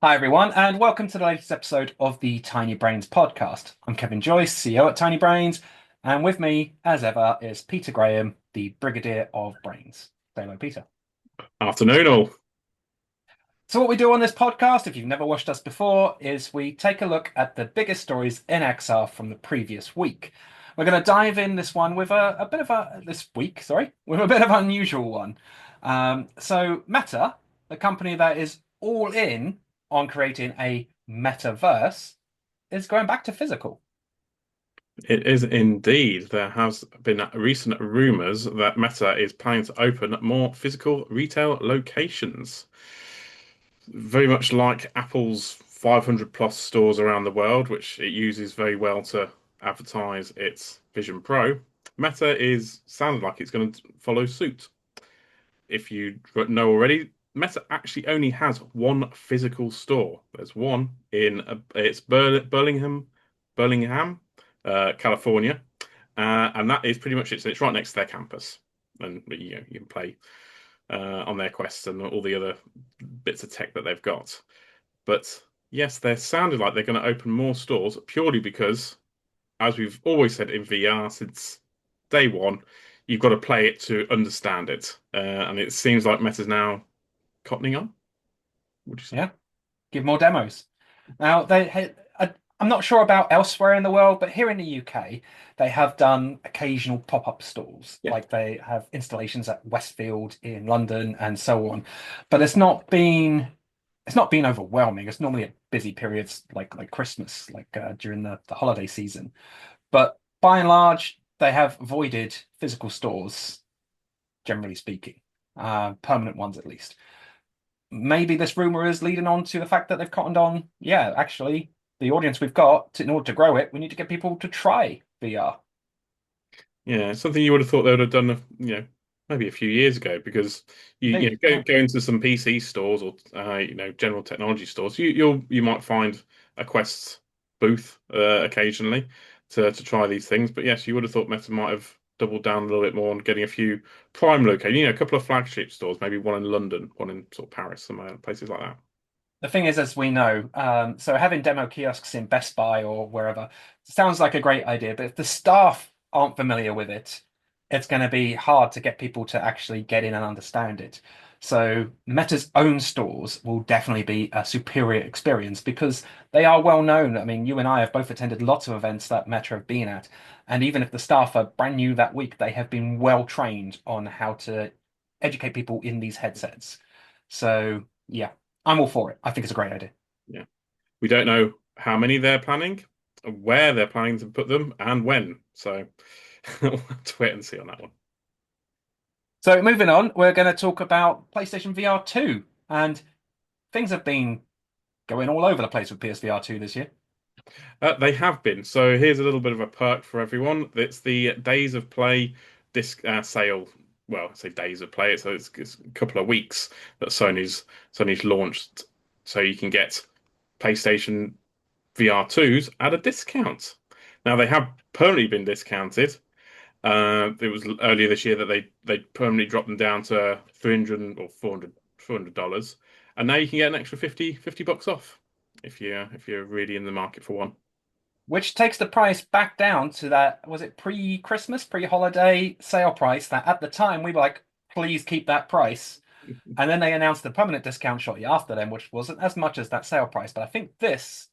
Hi, everyone, and welcome to the latest episode of the Tiny Brains podcast. I'm Kevin Joyce, CEO at Tiny Brains, and with me, as ever, is Peter Graham, the Brigadier of Brains. Say hello, Peter. Afternoon, all. So, what we do on this podcast, if you've never watched us before, is we take a look at the biggest stories in XR from the previous week. We're going to dive in this one with a bit of a this week, sorry, with a bit of an unusual one. So, Meta, the company that is all in on creating a metaverse, is going back to physical. It is indeed. There has been recent rumors that Meta is planning to open more physical retail locations. Very much like Apple's 500 plus stores around the world, which it uses very well to advertise its Vision Pro. Meta is sounded like it's going to follow suit. If you know already, Meta actually only has one physical store. There's one in it's Burlingham, California, and that is pretty much it. So it's right next to their campus, and you can play on their Quest and all the other bits of tech that they've got. But yes, they sounded like they're going to open more stores purely because, as we've always said in VR since day one, you've got to play it to understand it. And it seems like Meta's now cottoning on, would you say? Yeah, give more demos. Now, I'm not sure about elsewhere in the world, but here in the UK, they have done occasional pop-up stores. Yeah. Like they have installations at Westfield in London and so on. But it's not been overwhelming. It's normally at busy periods like Christmas, during the holiday season. But by and large, they have avoided physical stores, generally speaking, permanent ones at least. Maybe this rumor is leading on to the fact that they've cottoned on, yeah, actually, the audience we've got, in order to grow it, we need to get people to try VR. Yeah, something you would have thought they would have done, maybe a few years ago, because you know, Maybe, yeah. go into some PC stores or general technology stores, you might find a Quest booth occasionally to try these things. But yes, you would have thought Meta might have doubled down a little bit more on getting a few prime locations, a couple of flagship stores, maybe one in London, one in sort of Paris, some places like that. The thing is, as we know, so having demo kiosks in Best Buy or wherever sounds like a great idea, but if the staff aren't familiar with it, it's going to be hard to get people to actually get in and understand it. So Meta's own stores will definitely be a superior experience because they are well known. I mean, you and I have both attended lots of events that Meta have been at, and even if the staff are brand new that week, they have been well trained on how to educate people in these headsets. So yeah. I'm all for it. I think it's a great idea. Yeah. We don't know how many they're planning, where they're planning to put them, and when. So we'll have to wait and see on that one. So moving on, we're going to talk about PlayStation VR 2, and things have been going all over the place with PSVR 2 this year. They have been. So here's a little bit of a perk for everyone. It's the Days of Play disc sale. Well, I say Days of Play. It's a couple of weeks that Sony's launched, so you can get PlayStation VR 2s at a discount. Now they have permanently been discounted. It was earlier this year that they permanently dropped them down to 300 or 400 dollars, and now you can get an extra 50 bucks off if you're really in the market for one. Which takes the price back down to that, was it pre-Christmas, pre-holiday sale price that at the time we were like, please keep that price. And then they announced the permanent discount shortly after them, which wasn't as much as that sale price. But I think this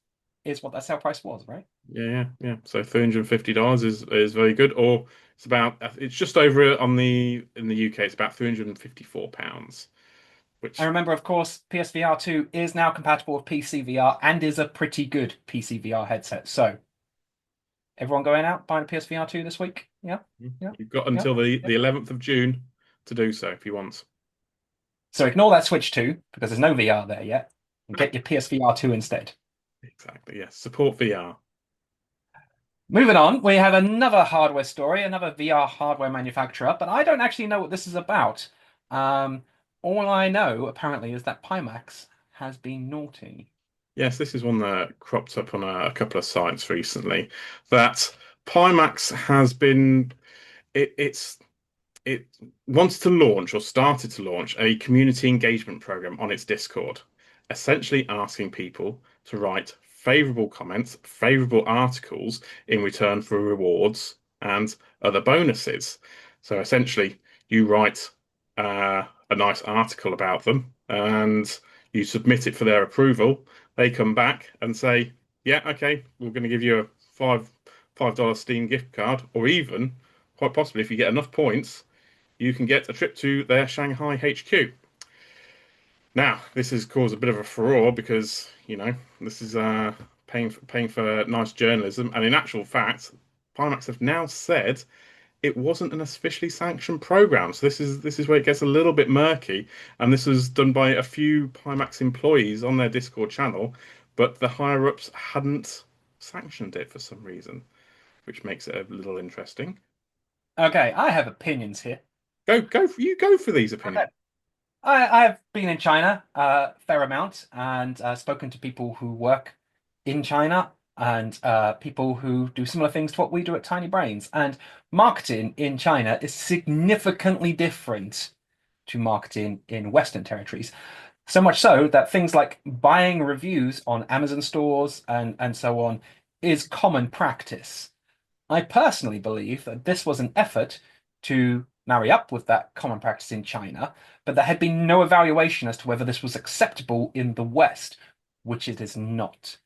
is what that sale price was, right? Yeah. So $350 is very good. Or it's just over on the in the UK. It's about £354, And which remember, of course, PSVR 2 is now compatible with PCVR and is a pretty good PCVR headset. So everyone going out buying a PSVR 2 this week? Yeah, yeah, you've got yeah, until the yeah. the 11th of June to do so if you want. So ignore that Switch 2 because there's no VR there yet, and get your PSVR 2 instead. Exactly. Yes. Support VR. Moving on, we have another hardware story, another VR hardware manufacturer, but I don't actually know what this is about. Um, all I know, apparently, is that Pimax has been naughty. Yes, this is one that cropped up on a couple of sites recently. That Pimax has been it's it wants to launch or started to launch a community engagement program on its Discord. essentially asking people to write favorable comments, favorable articles in return for rewards and other bonuses. So essentially, you write a nice article about them and you submit it for their approval. They come back and say, "Yeah, okay, we're going to give you a $5 Steam gift card, or even quite possibly, if you get enough points, you can get a trip to their Shanghai HQ." Now, this has caused a bit of a furore because, this is paying for nice journalism, and in actual fact, Pimax have now said it wasn't an officially sanctioned program. So this is where it gets a little bit murky, and this was done by a few Pimax employees on their Discord channel, but the higher ups hadn't sanctioned it for some reason, which makes it a little interesting. Okay, I have opinions here. Go for these Okay. opinions. I've been in China a fair amount and spoken to people who work in China and people who do similar things to what we do at Tiny Brains. And marketing in China is significantly different to marketing in Western territories. So much so that things like buying reviews on Amazon stores and so on is common practice. I personally believe that this was an effort to marry up with that common practice in China, but there had been no evaluation as to whether this was acceptable in the West, which it is not.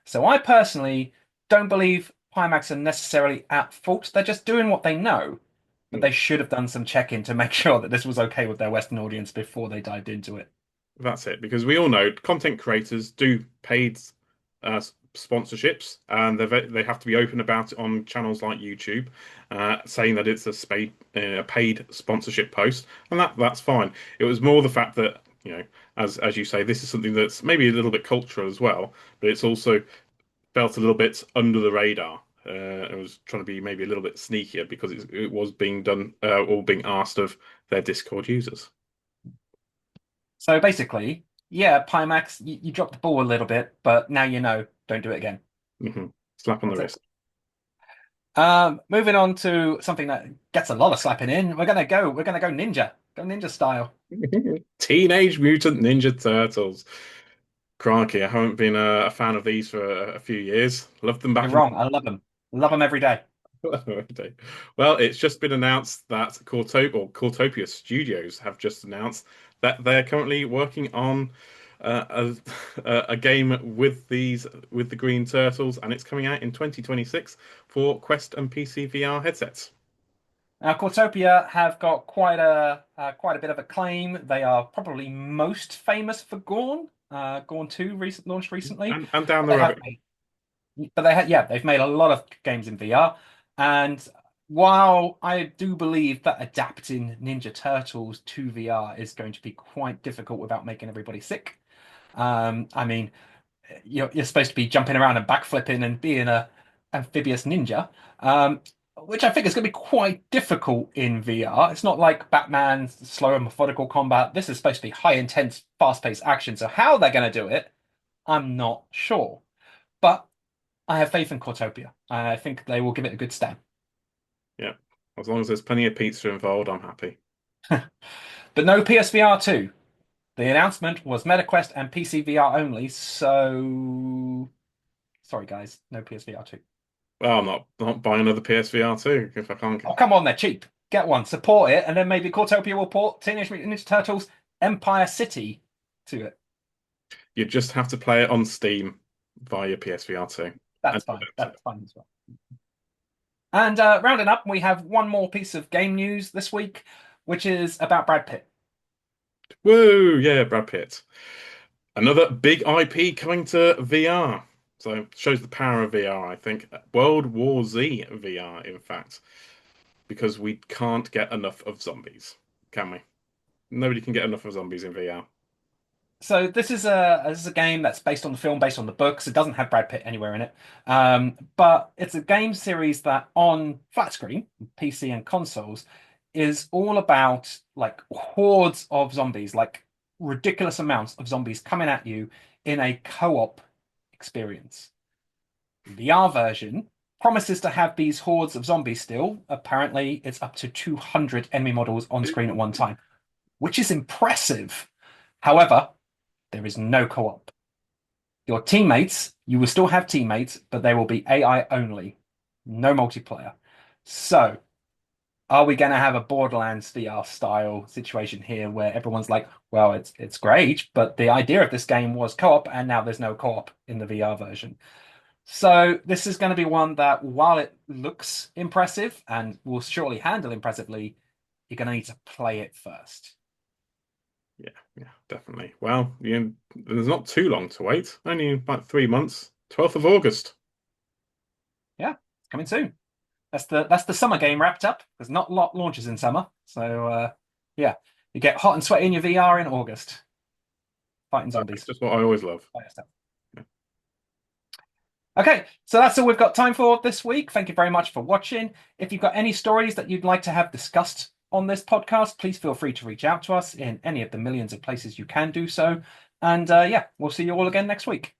So I personally don't believe Pimax are necessarily at fault. They're just doing what they know, but Hmm. they should have done some check-in to make sure that this was okay with their Western audience before they dived into it. That's it, because we all know content creators do paid sponsorships, and they have to be open about it on channels like YouTube, saying that it's a paid sponsorship post, and that's fine. It was more the fact that, as you say, this is something that's maybe a little bit cultural as well, but it's also felt a little bit under the radar. It was trying to be maybe a little bit sneakier because it was being done or being asked of their Discord users. So basically, yeah, Pimax, you dropped the ball a little bit, but now you know, don't do it again. Hmm. Slap on the That's it. wrist. Moving on to something that gets a lot of slapping in. We're gonna go ninja. Go ninja style. Teenage Mutant Ninja Turtles. Crikey, I haven't been a fan of these for a few years. Loved them You're back in wrong. I love them. Love them every day. the day. Well, it's just been announced that Cortopia Studios have just announced that they're currently working on a game with the Green Turtles, and it's coming out in 2026 for Quest and PC VR headsets. Now, Cortopia have got quite a bit of acclaim. They are probably most famous for Gorn. Gorn 2 launched recently. And down But the they have rabbit. made, yeah, they've made a lot of games in VR. And while I do believe that adapting Ninja Turtles to VR is going to be quite difficult without making everybody sick, I mean, you're supposed to be jumping around and backflipping and being a amphibious ninja, which I think is going to be quite difficult in VR. It's not like Batman's slow and methodical combat. This is supposed to be high intense, fast paced action. So how they're going to do it, I'm not sure. But I have faith in Cortopia. I think they will give it a good stab. Yeah. As long as there's plenty of pizza involved, I'm happy. But no PSVR 2. The announcement was MetaQuest and PC VR only. So sorry, guys, no PSVR 2. Well, I'm not buying another PSVR 2 if I can't. Oh, come on, they're cheap. Get one, support it, and then maybe Cortopia will port Teenage Mutant Ninja Turtles Empire City to it. You just have to play it on Steam via your PSVR 2. And That's fine. That's fine as well. And rounding up, we have one more piece of game news this week, which is about Brad Pitt. woo, yeah, Brad Pitt. Another big IP coming to VR. So shows the power of VR, I think. World War Z VR, in fact, because we can't get enough of zombies, can we? Nobody can get enough of zombies in VR. So this is a game that's based on the film, based on the books. It doesn't have Brad Pitt anywhere in it, but it's a game series that on flat screen, PC and consoles, is all about like hordes of zombies, like ridiculous amounts of zombies coming at you in a co-op experience. The VR version promises to have these hordes of zombies still. Apparently, it's up to 200 enemy models on screen at one time, which is impressive. However, there is no co-op. Your teammates, you will still have teammates, but they will be AI only, no multiplayer. So, are we going to have a Borderlands VR style situation here where everyone's like, well, it's great, but the idea of this game was co-op, and now there's no co-op in the VR version. So this is going to be one that, while it looks impressive and will surely handle impressively, you're going to need to play it first. Yeah, yeah, definitely. Well, there's not too long to wait. Only about 3 months. 12th of August. Yeah, it's coming soon. That's the summer game wrapped up. There's not a lot launches in summer, so yeah, you get hot and sweaty in your VR in August, fighting Perfect. zombies. Just what I always love. Yeah. Okay, so that's all we've got time for this week. Thank you very much for watching. If you've got any stories that you'd like to have discussed on this podcast, please feel free to reach out to us in any of the millions of places you can do so. And yeah, we'll see you all again next week.